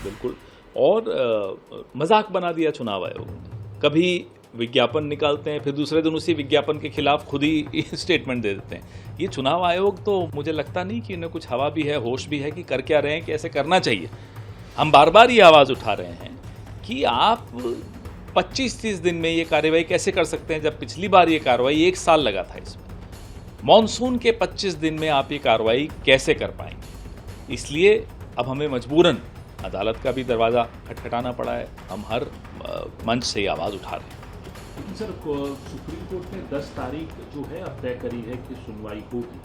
बिल्कुल। और मजाक बना दिया चुनाव आयोग ने। कभी विज्ञापन निकालते हैं, फिर दूसरे दिन उसी विज्ञापन के खिलाफ खुद ही स्टेटमेंट दे देते हैं। ये चुनाव आयोग तो मुझे लगता नहीं कि इन्हें कुछ हवा भी है, होश भी है कि कर क्या रहे हैं, कि ऐसे करना चाहिए। हम बार बार ये आवाज़ उठा रहे हैं कि आप 25-30 दिन में ये कार्रवाई कैसे कर सकते हैं, जब पिछली बार ये कार्रवाई 1 साल लगा था इसमें। मॉनसून के 25 दिन में आप ये कार्रवाई कैसे कर पाएंगे? इसलिए अब हमें मजबूरन अदालत का भी दरवाज़ा खटखटाना पड़ा है। हम हर मंच से ये आवाज़ उठा रहे हैं। लेकिन सर, सुप्रीम कोर्ट ने 10 तारीख जो है अब तय करी है कि सुनवाई होगी।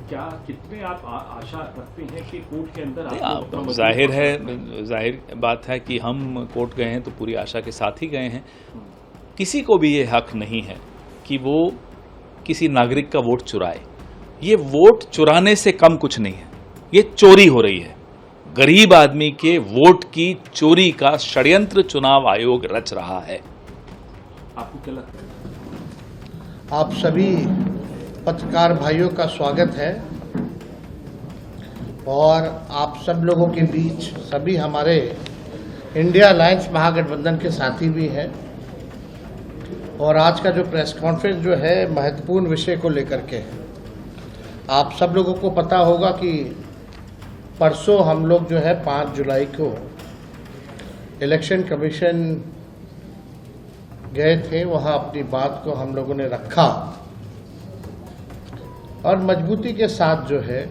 क्या कितने आप आशा रखते हैं कि कोर्ट के अंदर जाहिर बात है कि हम कोर्ट गए हैं तो पूरी आशा के साथ ही गए हैं। किसी को भी ये हक नहीं है कि वो किसी नागरिक का वोट चुराए। ये वोट चुराने से कम कुछ नहीं है, ये चोरी हो रही है। गरीब आदमी के वोट की चोरी का षड्यंत्र चुनाव आयोग रच रहा है। आपको क्या लगता है? आप सभी पत्रकार भाइयों का स्वागत है और आप सब लोगों के बीच सभी हमारे इंडिया अलायंस महागठबंधन के साथी भी हैं। और आज का जो प्रेस कॉन्फ्रेंस जो है महत्वपूर्ण विषय को लेकर के है। आप सब लोगों को पता होगा कि परसों हम लोग जो है 5 जुलाई को इलेक्शन कमीशन गए थे, वहाँ अपनी बात को हम लोगों ने रखा और मजबूती के साथ जो है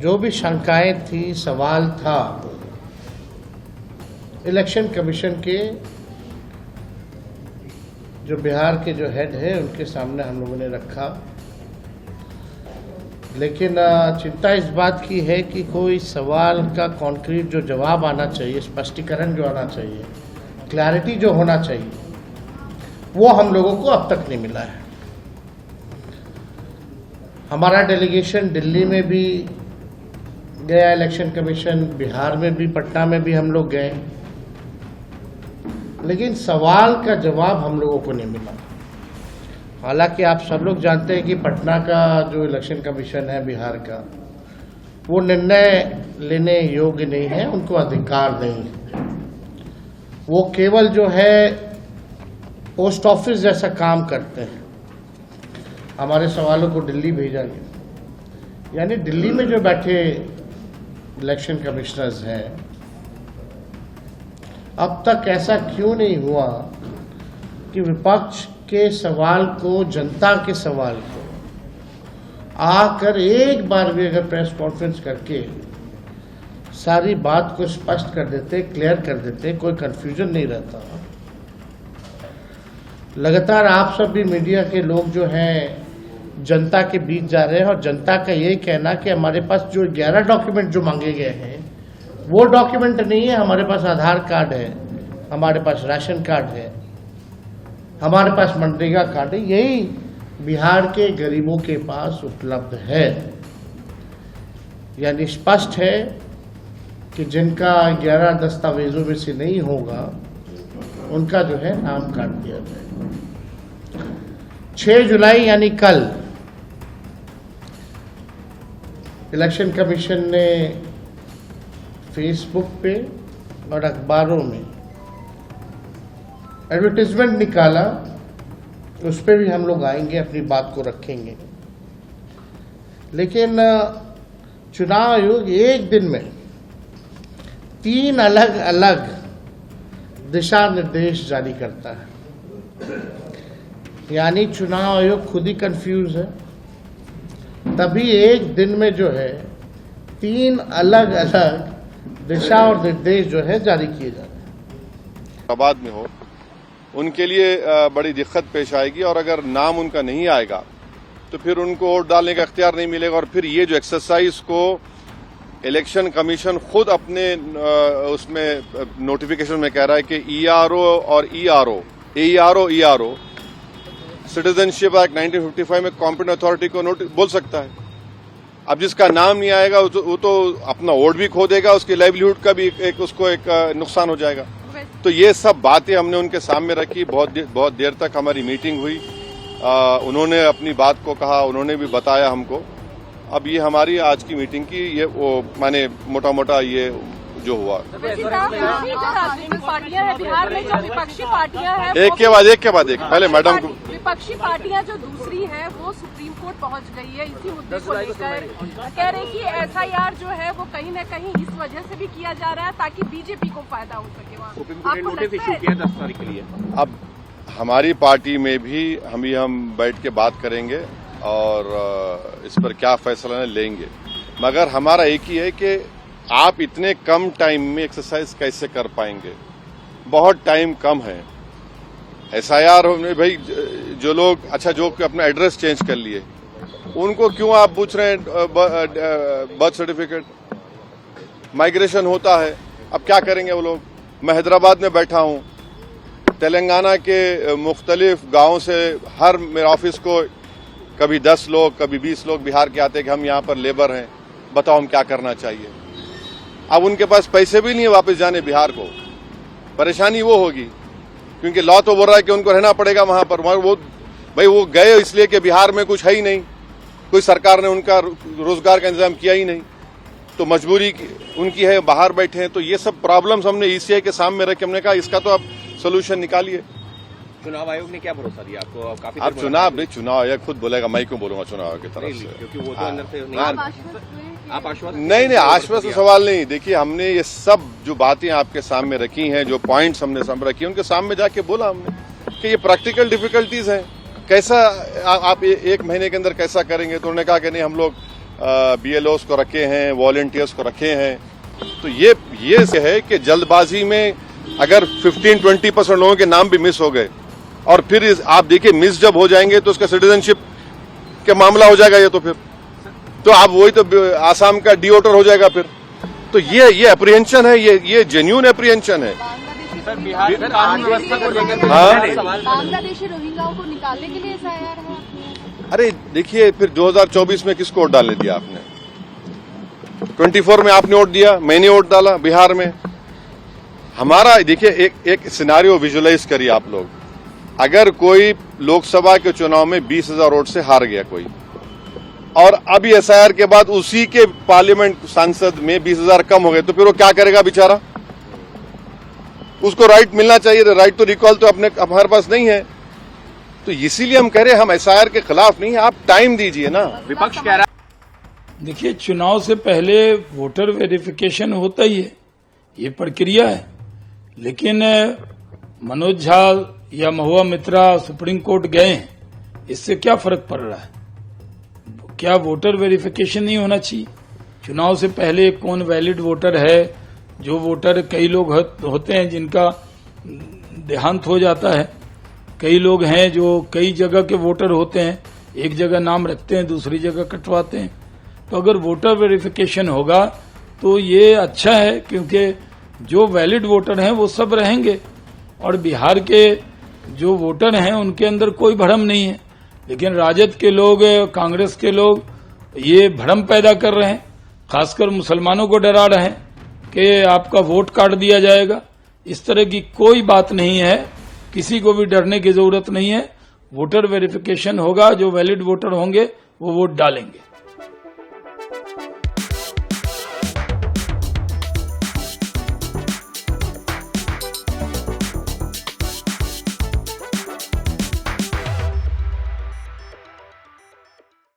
जो भी शंकाएं थी, सवाल था, इलेक्शन कमीशन के जो बिहार के जो हेड है उनके सामने हम लोगों ने रखा। लेकिन चिंता इस बात की है कि कोई सवाल का कॉन्क्रीट जो जवाब आना चाहिए, स्पष्टीकरण जो आना चाहिए, क्लैरिटी जो होना चाहिए, वो हम लोगों को अब तक नहीं मिला है। हमारा डेलीगेशन दिल्ली में भी गया इलेक्शन कमीशन, बिहार में भी, पटना में भी हम लोग गए, लेकिन सवाल का जवाब हम लोगों को नहीं मिला। हालांकि आप सब लोग जानते हैं कि पटना का जो इलेक्शन कमीशन है बिहार का, वो निर्णय लेने योग्य नहीं है, उनको अधिकार नहीं है। वो केवल जो है पोस्ट ऑफिस जैसा काम करते हैं। हमारे सवालों को दिल्ली भेजा गया, यानी दिल्ली में जो बैठे इलेक्शन कमिश्नर्स हैं, अब तक ऐसा क्यों नहीं हुआ कि विपक्ष के सवाल को, जनता के सवाल को आकर एक बार भी अगर प्रेस कॉन्फ्रेंस करके सारी बात को स्पष्ट कर देते, क्लियर कर देते, कोई कंफ्यूजन नहीं रहता। लगातार आप सब भी मीडिया के लोग जो हैं जनता के बीच जा रहे हैं और जनता का ये कहना कि हमारे पास जो 11 डॉक्यूमेंट जो मांगे गए हैं वो डॉक्यूमेंट नहीं है। हमारे पास आधार कार्ड है, हमारे पास राशन कार्ड है, हमारे पास मनरेगा कार्ड है, यही बिहार के गरीबों के पास उपलब्ध है। यानी स्पष्ट है कि जिनका 11 दस्तावेजों में से नहीं होगा उनका जो है नाम काट दिया जाए। 6 जुलाई यानी कल इलेक्शन कमीशन ने फेसबुक पे और अखबारों में एडवर्टाइजमेंट निकाला, उस पर भी हम लोग आएंगे, अपनी बात को रखेंगे। लेकिन चुनाव आयोग एक दिन में 3 अलग अलग दिशा निर्देश जारी करता है। यानी चुनाव आयोग खुद ही कंफ्यूज है, तभी एक दिन में जो है 3 अलग अलग दिशा और निर्देश जो है जारी किए जा रहे हैं। आबाद में हो उनके लिए बड़ी दिक्कत पेश आएगी और अगर नाम उनका नहीं आएगा तो फिर उनको वोट डालने का इख्तियार नहीं मिलेगा। और फिर ये जो एक्सरसाइज को इलेक्शन कमीशन खुद अपने उसमें नोटिफिकेशन में कह रहा है कि ईआरओ और ईआरओ सिटीजनशिप एक्ट 1955 में कॉम्पिटेंट अथॉरिटी को बोल सकता है। अब जिसका नाम नहीं आएगा वो तो अपना वोट भी खो देगा, उसकी लाइवलीहुड का भी उसको एक नुकसान हो जाएगा। तो ये सब बातें हमने उनके सामने रखी। बहुत देर तक हमारी मीटिंग हुई, उन्होंने अपनी बात को कहा, उन्होंने भी बताया हमको। अब ये हमारी आज की मीटिंग की ये वो माने मोटा मोटा ये जो हुआ। राजनीतिक पार्टियां हैं बिहार में, जो विपक्षी पार्टियां हैं, एक के बाद एक पहले मैडम को। विपक्षी पार्टियां जो दूसरी है वो सुप्रीम कोर्ट पहुंच गई है इसी मुद्दे को लेकर, कह रहे कि एसआईआर जो है वो कहीं न कहीं इस वजह से भी किया जा रहा है ताकि बीजेपी को फायदा हो सके। वहाँ सुप्रीम कोर्ट ने नोटिस इशू किया 10 तारीख के लिए। अब हमारी पार्टी में भी हम बैठ के बात करेंगे और इस पर क्या फैसला लेंगे, मगर हमारा एक ही है कि आप इतने कम टाइम में एक्सरसाइज कैसे कर पाएंगे, बहुत टाइम कम है। एसआईआर में भाई जो लोग जो अपना एड्रेस चेंज कर लिए उनको क्यों आप पूछ रहे हैं बर्थ सर्टिफिकेट? माइग्रेशन होता है, अब क्या करेंगे वो लोग? मैं हैदराबाद में बैठा हूं, तेलंगाना के मुख्तलिफ गांवों से हर मेरे ऑफिस को कभी 10 लोग कभी 20 लोग बिहार के आते हैं कि हम यहाँ पर लेबर हैं, बताओ हम क्या करना चाहिए। अब उनके पास पैसे भी नहीं है वापस जाने बिहार को, परेशानी वो होगी क्योंकि लॉ तो बोल रहा है कि उनको रहना पड़ेगा वहां पर। वो गए इसलिए कि बिहार में कुछ है ही नहीं, कोई सरकार ने उनका रोजगार का इंतजाम किया ही नहीं, तो मजबूरी उनकी है, बाहर बैठे हैं। तो ये सब प्रॉब्लम्स हमने ईसीआई के सामने रख के हमने कहा इसका तो आप सोल्यूशन निकालिए। चुनाव आयोग ने क्या भरोसा दिया आपको? काफी आप चुनाव आयोग खुद बोलेगा, मैं क्यों बोलूंगा चुनाव आयोग की तरफ से? क्योंकि वो तो अंदर से आप आश्वस्त नहीं आश्वस्त सवाल नहीं। देखिए हमने ये सब जो बातें आपके सामने रखी हैं, जो पॉइंट्स हमने सामने रखी हैं, उनके सामने जाके बोला हमने कि ये प्रैक्टिकल डिफिकल्टीज हैं, कैसा आप एक महीने के अंदर कैसा करेंगे। तो उन्होंने कहा कि नहीं हम लोग बीएलओस को रखे हैं, वॉलंटियर्स को रखे हैं। तो ये से है कि जल्दबाजी में अगर 15-20% लोगों के नाम भी मिस हो गए और फिर आप देखिए मिस जब हो जाएंगे तो उसका सिटीजनशिप का मामला हो जाएगा। ये तो आप वही तो आसाम का डिओटर हो जाएगा फिर। तो ये अप्रीहेंशन है, ये जेन्युइन अप्रीहेंशन है। बांग्लादेशी रोहिंग्याओं को निकालने के लिए एसआईआर है। अरे देखिए फिर 2024 में किसको वोट डालने दिया आपने? 24 में आपने वोट दिया, मैंने वोट डाला बिहार में। हमारा देखिए एक सिनारियो विजुअलाइज करिए आप लोग। अगर कोई लोकसभा के चुनाव में 20,000 वोट से हार गया कोई, और अभी एसआईआर के बाद उसी के पार्लियामेंट सांसद में 20,000 कम हो गए, तो फिर वो क्या करेगा बेचारा? उसको राइट मिलना चाहिए, राइट तो रिकॉल तो हमारे पास नहीं है। तो इसीलिए हम कह रहे हैं हम एसआईआर के खिलाफ नहीं है, आप टाइम दीजिए ना। विपक्ष कह रहा है देखिए चुनाव से पहले वोटर वेरिफिकेशन होता ही है, ये प्रक्रिया है। लेकिन मनोज झा या महुआ मित्रा सुप्रीम कोर्ट गए हैं, इससे क्या फर्क पड़ रहा है? क्या वोटर वेरिफिकेशन नहीं होना चाहिए? चुनाव से पहले कौन वैलिड वोटर है? जो वोटर कई लोग होते हैं जिनका देहांत हो जाता है, कई लोग हैं जो कई जगह के वोटर होते हैं, एक जगह नाम रखते हैं दूसरी जगह कटवाते हैं। तो अगर वोटर वेरिफिकेशन होगा तो ये अच्छा है, क्योंकि जो वैलिड वोटर हैं वो सब रहेंगे और बिहार के जो वोटर हैं उनके अंदर कोई भ्रम नहीं है। लेकिन राजद के लोग, कांग्रेस के लोग ये भ्रम पैदा कर रहे हैं, खासकर मुसलमानों को डरा रहे हैं कि आपका वोट काट दिया जाएगा। इस तरह की कोई बात नहीं है, किसी को भी डरने की जरूरत नहीं है। वोटर वेरिफिकेशन होगा, जो वैलिड वोटर होंगे वो वोट डालेंगे।